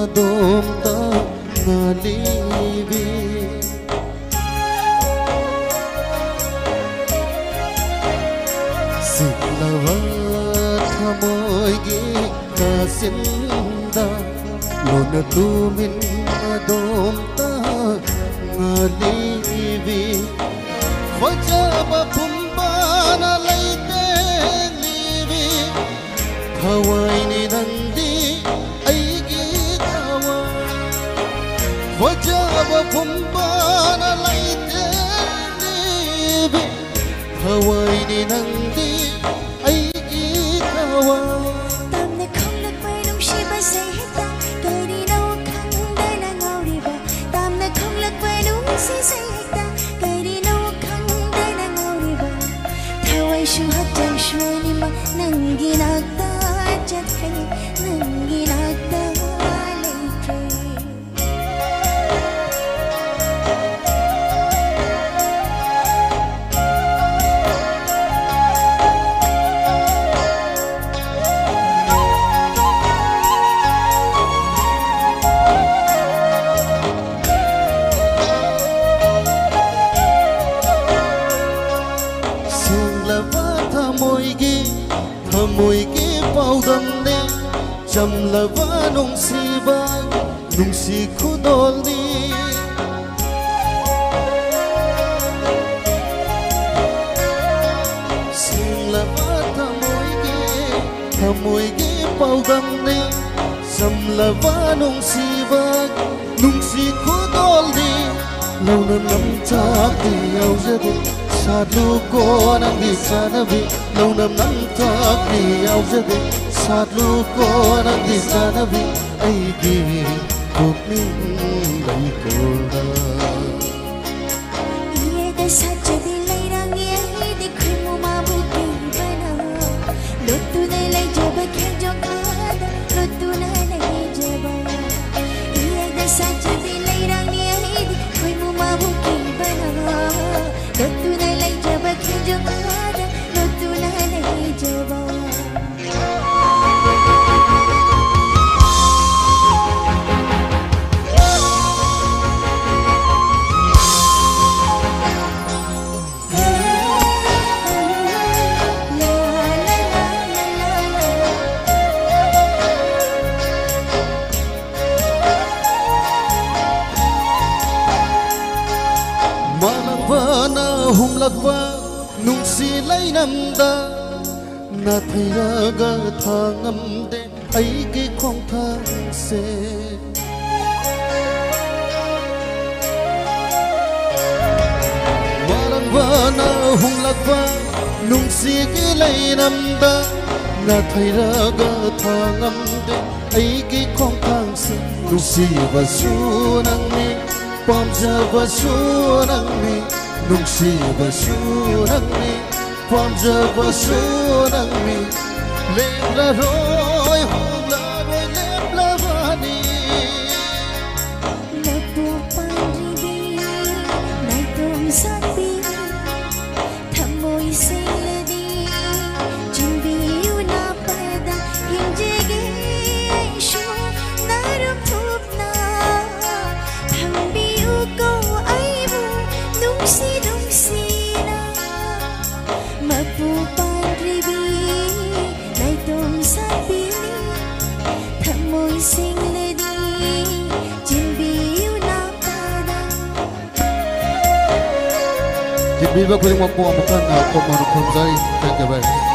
adom ta ngalivi siklava thamoy gi kasinda lona tumin adom ta ngalivi vajaba pumbana laite livi hawai ni nandi aigi tawa vajaba pumbana laite livi hawai ni nandi aigi tawa tamne không lực quay nung shi ba say hết ta cây đi đâu khăn đây là ngao đi ba tamne không lực quay nung si say hết ta cây đi đâu khăn đây là ngao đi ba thawai shu hat jang shu ni ma nangi nakta chat hai nangi nakta mùi ki bao đâm đi chầm là vã nung si khu đôi đi xin là vã thà mùi ki bao đâm đi chầm là vã nung si khu đôi đi lâu năm năm chắc thì yêu rất đi sa lu ko nang di sana vi lâu năm năm thắc đi ao rất đi sa lu ko nang di sana vi ai đi cuộc mình đầy cô ra ye ta sa jadi lai rang ye di krimu ma buki bana lotu ne lai jaba khe jo khada lotu na lai jaba ye ta sa jadi lai rang ye di krimu ma buki bana lotu na lai jaba khe jo khada lotu na lai jaba hum lakwa nung si lai nam da na thai ra ga tha ngam de ai ki khong thang se walang wa na hum lakwa nung si ki lai nam da na thai ra ga tha ngam de ai ki khong thang se nung si va su nang ni pom ja va su nang ni nung si va su nang mi pom ja va su nang mi le la roi hong la roi le la vani na tu pan ri di nai tum sa ti tham môi se le di jin bi u na pada hin je ge shu na rum thup na tham bi u ko ai bu nung si na ma pu pan ri bi nai tum sa ti tham môi sing le di jin bi u na pada Jin bi ba kuling mo po ang bukan na ko marupon zai thank you very